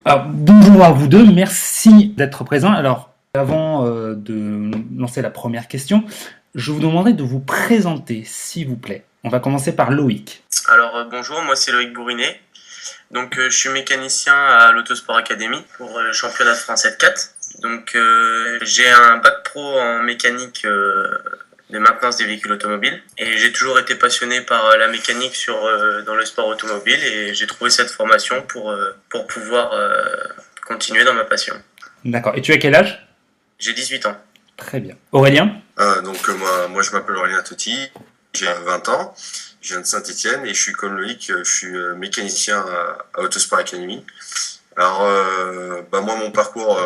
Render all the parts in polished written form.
Alors, bonjour à vous deux, merci d'être présents. Alors, avant de lancer la première question, je vous demanderai de vous présenter, s'il vous plaît. On va commencer par Loïc. Alors bonjour, moi c'est Loïc Bourrinet. Donc je suis mécanicien à l'Autosport Academy pour le championnat de France F4. Donc j'ai un bac pro en mécanique de maintenance des véhicules automobiles et j'ai toujours été passionné par la mécanique dans le sport automobile et j'ai trouvé cette formation pour pouvoir continuer dans ma passion. D'accord. Et tu as quel âge? J'ai 18 ans. Très bien. Aurélien? Moi je m'appelle Aurélien Totti, j'ai 20 ans, je viens de Saint-Étienne et je suis comme Loïc, je suis mécanicien à Autosport Academy. Alors moi mon parcours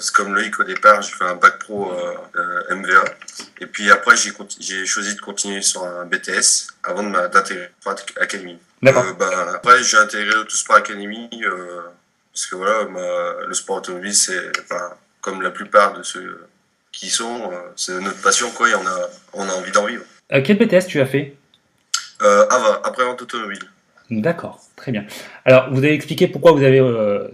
c'est comme Loïc au départ, j'ai fait un bac pro MVA et puis après j'ai choisi de continuer sur un BTS avant d'intégrer Autosport Academy. D'accord. Après j'ai intégré Autosport Academy parce que voilà le sport automobile c'est comme la plupart de ceux qui sont, c'est notre passion quoi et on a envie d'en vivre. Quel BTS tu as fait? AVA, après-vente automobile. D'accord, très bien. Alors, vous avez expliqué pourquoi vous avez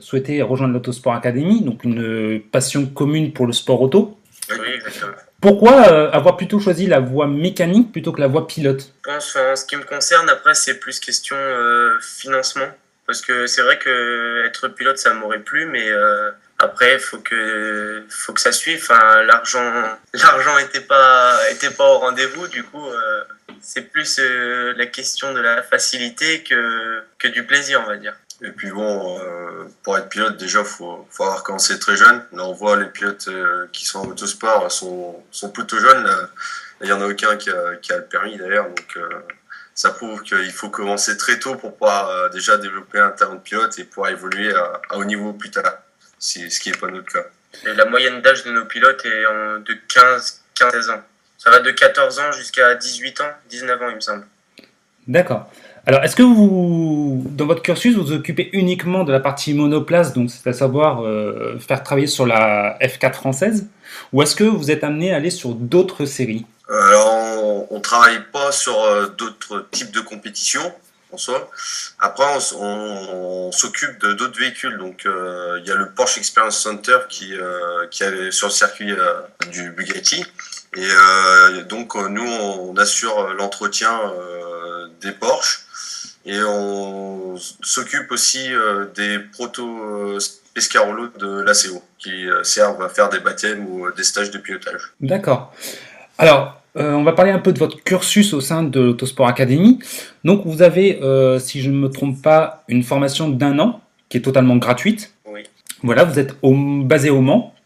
souhaité rejoindre l'Autosport Academy, donc une passion commune pour le sport auto. Oui, exactement. Pourquoi avoir plutôt choisi la voie mécanique plutôt que la voie pilote? Je pense, en ce qui me concerne, après, c'est plus question financement. Parce que c'est vrai que être pilote, ça m'aurait plu, mais après, faut que ça suive. Enfin, l'argent était pas au rendez-vous. Du coup, c'est plus la question de la facilité que du plaisir, on va dire. Et puis bon, pour être pilote, déjà, faut avoir commencé très jeune. Là, on voit les pilotes qui sont en autosport sont plutôt jeunes. Là, il y en a aucun qui a le permis d'ailleurs, donc ça prouve qu'il faut commencer très tôt pour pouvoir déjà développer un talent de pilote et pouvoir évoluer à haut niveau plus tard, ce qui n'est pas notre cas. Et la moyenne d'âge de nos pilotes est de 15-16 ans. Ça va de 14 ans jusqu'à 18 ans, 19 ans, il me semble. D'accord. Alors, est-ce que vous, dans votre cursus, vous vous occupez uniquement de la partie monoplace, donc c'est à savoir faire travailler sur la F4 française, ou est-ce que vous êtes amené à aller sur d'autres séries? Alors, on travaille pas sur d'autres types de compétitions en soi. Après, on s'occupe de d'autres véhicules. Donc, il y a le Porsche Experience Center qui est sur le circuit du Bugatti. Et donc, nous, on assure l'entretien des Porsche. Et on s'occupe aussi des proto Pescarolo de l'ACO qui servent à faire des baptêmes ou des stages de pilotage. D'accord. Alors, on va parler un peu de votre cursus au sein de l'Autosport Academy. Donc, vous avez, si je ne me trompe pas, une formation d'1 an qui est totalement gratuite. Oui, Voilà, vous êtes basé au Mans.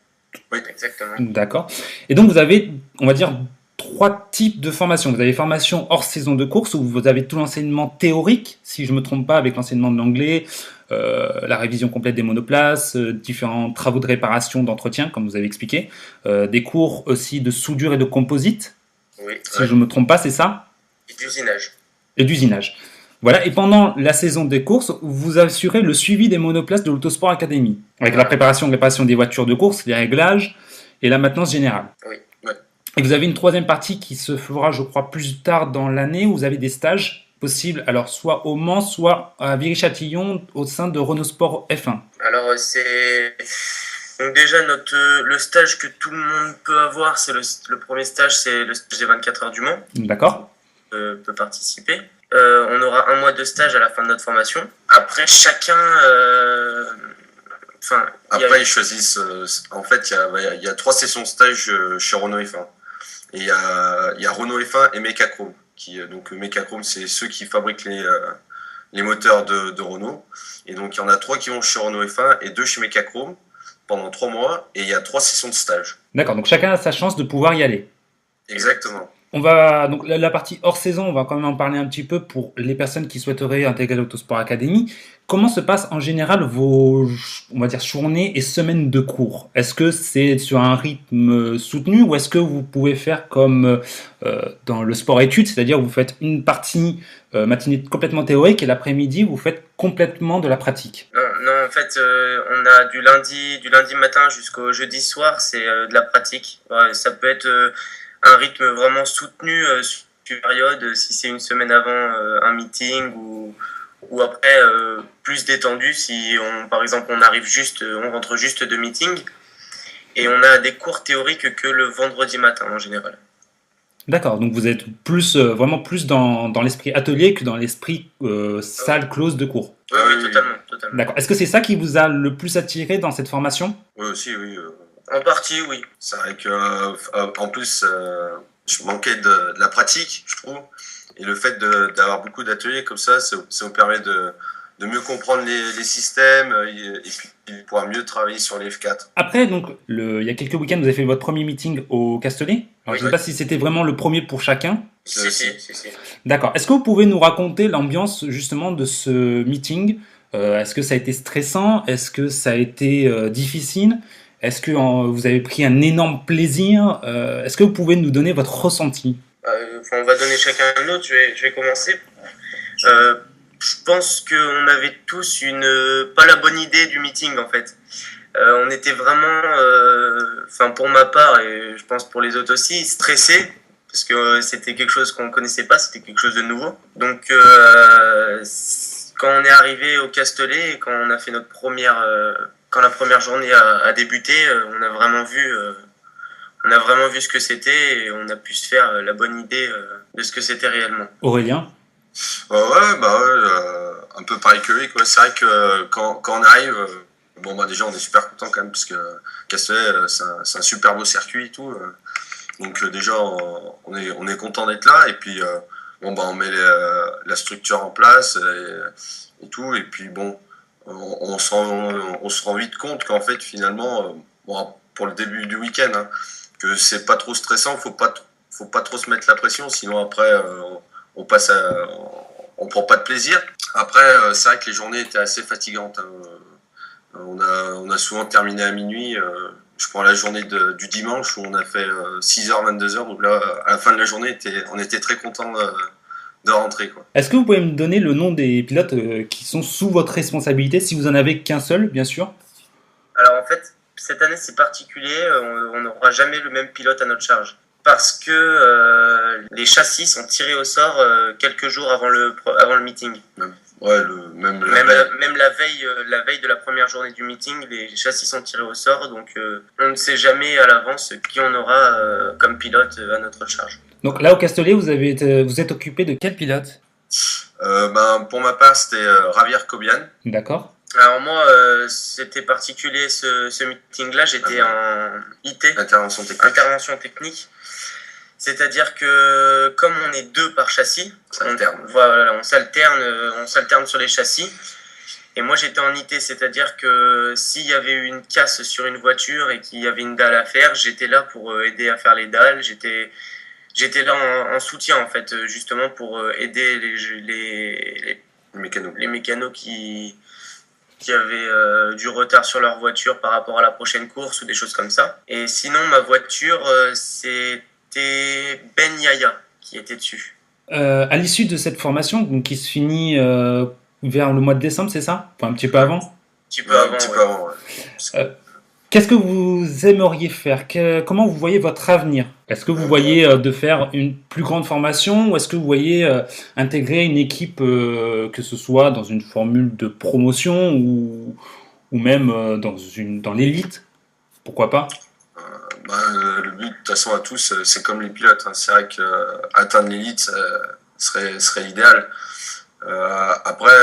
Oui, exactement. D'accord. Et donc, vous avez, on va dire, 3 types de formations. Vous avez formation hors saison de course où vous avez tout l'enseignement théorique, si je ne me trompe pas, avec l'enseignement de l'anglais, la révision complète des monoplaces, différents travaux de réparation, d'entretien, comme vous avez expliqué, des cours aussi de soudure et de composite, Oui, si je ne me trompe pas, c'est ça, et d'usinage. et d'usinage. Voilà, et pendant la saison des courses, vous assurez le suivi des monoplaces de l'Autosport Academy, avec la réparation des voitures de course, les réglages et la maintenance générale. Oui. Et vous avez une troisième partie qui se fera, je crois, plus tard dans l'année, où vous avez des stages possibles, alors soit au Mans, soit à Viry-Châtillon, au sein de Renault Sport F1. Alors donc déjà le stage que tout le monde peut avoir, c'est le premier stage, c'est le stage des 24 heures du Mans. D'accord. Peut participer. On aura un mois de stage à la fin de notre formation. Après chacun, Après, ils choisissent. En fait, il y a 3 sessions de stage chez Renault F1. Et il y a Renault F1 et Mecachrome. Donc, Mecachrome, c'est ceux qui fabriquent les moteurs de Renault. Et donc, il y en a 3 qui vont chez Renault F1 et 2 chez Mecachrome pendant 3 mois. Et il y a 3 sessions de stage. D'accord, donc chacun a sa chance de pouvoir y aller. Exactement. On va donc la partie hors saison, on va quand même en parler un petit peu pour les personnes qui souhaiteraient intégrer l'Autosport Academy. Comment se passent en général vos, on va dire, journées et semaines de cours? Est-ce que c'est sur un rythme soutenu ou est-ce que vous pouvez faire comme dans le sport-études, c'est-à-dire vous faites une partie matinée complètement théorique et l'après-midi vous faites complètement de la pratique? Non, en fait, on a du lundi matin jusqu'au jeudi soir, c'est de la pratique. Ouais, ça peut être un rythme vraiment soutenu sur une période, si c'est une semaine avant un meeting ou ou après plus détendu si par exemple on rentre juste de meeting et on a des cours théoriques que le vendredi matin en général. D'accord, donc vous êtes plus, vraiment plus dans l'esprit atelier que dans l'esprit salle close de cours. Oui, oui, totalement, totalement. D'accord. Est-ce que c'est ça qui vous a le plus attiré dans cette formation? Oui, aussi, oui. En partie, oui. C'est vrai que, en plus, je manquais de la pratique, je trouve. Et le fait d'avoir beaucoup d'ateliers comme ça nous permet de mieux comprendre les systèmes et puis de pouvoir mieux travailler sur les F4. Après, donc, il y a quelques week-ends, vous avez fait votre premier meeting au Castellet. Alors, Oui. je ne sais pas si c'était vraiment le premier pour chacun. Si. D'accord. Est-ce que vous pouvez nous raconter l'ambiance justement de ce meeting? Est-ce que ça a été stressant? Est-ce que ça a été difficile? Est-ce que vous avez pris un énorme plaisir? Est-ce que vous pouvez nous donner votre ressenti? On va donner chacun un autre, je vais commencer. Je pense qu'on avait tous pas la bonne idée du meeting en fait. On était vraiment, pour ma part et je pense pour les autres aussi, stressés parce que c'était quelque chose qu'on connaissait pas, c'était quelque chose de nouveau. Donc quand on est arrivé au Castellet et quand on a fait quand la première journée a débuté, on a vraiment vu ce que c'était et on a pu se faire la bonne idée de ce que c'était réellement. Aurélien? Un peu pareil que lui, quoi. C'est vrai que quand on arrive, déjà on est super content quand même parce que Castellet c'est un super beau circuit et tout. Donc déjà on est content d'être là et puis on met la structure en place et tout et puis on se rend vite compte qu'en fait finalement pour le début du week-end que c'est pas trop stressant, faut pas trop se mettre la pression sinon après on prend pas de plaisir. Après, c'est vrai que les journées étaient assez fatigantes. On a souvent terminé à minuit. Je prends la journée du dimanche où on a fait 6h, 22h. Donc là, à la fin de la journée, on était très contents de rentrer, quoi. Est-ce que vous pouvez me donner le nom des pilotes qui sont sous votre responsabilité, si vous en avez qu'un seul, bien sûr? Alors en fait, cette année c'est particulier, on n'aura jamais le même pilote à notre charge. Parce que les châssis sont tirés au sort quelques jours avant le meeting. Ouais, même la veille de la première journée du meeting, les châssis sont tirés au sort, donc on ne sait jamais à l'avance qui on aura comme pilote à notre charge. Donc là au Castellet, vous êtes occupé de quel pilote? Pour ma part, c'était Javier Cobian. D'accord. Alors moi, c'était particulier ce meeting-là, j'étais en IT, Intervention technique. C'est-à-dire que comme on est deux par châssis, on s'alterne sur les châssis. Et moi j'étais en IT, c'est-à-dire que s'il y avait eu une casse sur une voiture et qu'il y avait une dalle à faire, j'étais là pour aider à faire les dalles. J'étais là en soutien en fait, justement pour aider les mécanos qui avaient du retard sur leur voiture par rapport à la prochaine course ou des choses comme ça. Et sinon ma voiture c'était Ben Yaya qui était dessus. À l'issue de cette formation, donc, qui se finit vers le mois de décembre, c'est ça? Enfin, un petit peu avant? Un petit peu avant, ouais. Qu'est-ce que vous aimeriez faire? Comment vous voyez votre avenir? Est-ce que vous voyez de faire une plus grande formation ou est-ce que vous voyez intégrer une équipe, que ce soit dans une formule de promotion ou même dans l'élite? Pourquoi pas? Le but, de toute façon, à tous, c'est comme les pilotes. C'est vrai qu'atteindre l'élite serait l'idéal. Après,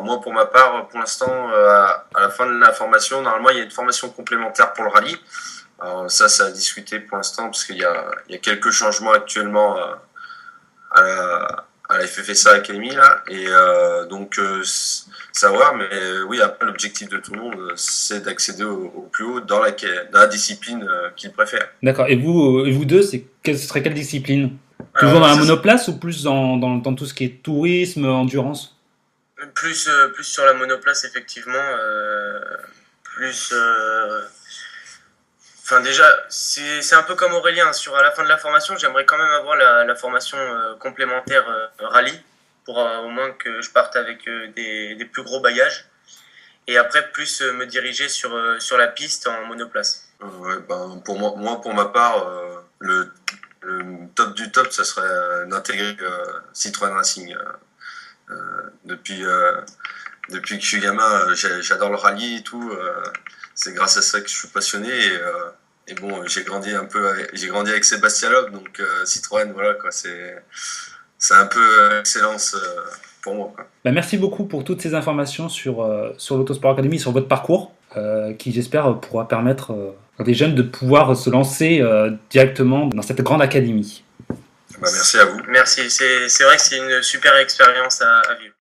moi, pour ma part, pour l'instant, à la fin de la formation, normalement, il y a une formation complémentaire pour le rallye. Alors, ça a discuté pour l'instant parce qu'il y a quelques changements actuellement à la FFSA Academy là, et savoir, mais oui, après l'objectif de tout le monde, c'est d'accéder au plus haut dans la discipline qu'il préfère. D'accord. Et vous deux, ce serait quelle discipline? Toujours dans la monoplace ou plus dans tout ce qui est tourisme, endurance? Plus sur la monoplace, effectivement. Déjà, c'est un peu comme Aurélien. À la fin de la formation, j'aimerais quand même avoir la formation complémentaire rallye pour au moins que je parte avec des plus gros bagages. Et après, plus me diriger sur la piste en monoplace. Pour ma part, le top du top, ça serait d'intégrer Citroën Racing. Depuis, depuis que je suis gamin, j'adore le rallye et tout. C'est grâce à ça que je suis passionné. Et bon, j'ai grandi avec Sébastien Loeb, donc Citroën, voilà quoi. C'est un peu excellence pour moi, quoi. Bah, merci beaucoup pour toutes ces informations sur l'Autosport Academy, sur votre parcours, qui j'espère pourra permettre à des jeunes de pouvoir se lancer directement dans cette grande académie. Bah, merci à vous. Merci, c'est vrai que c'est une super expérience à vivre.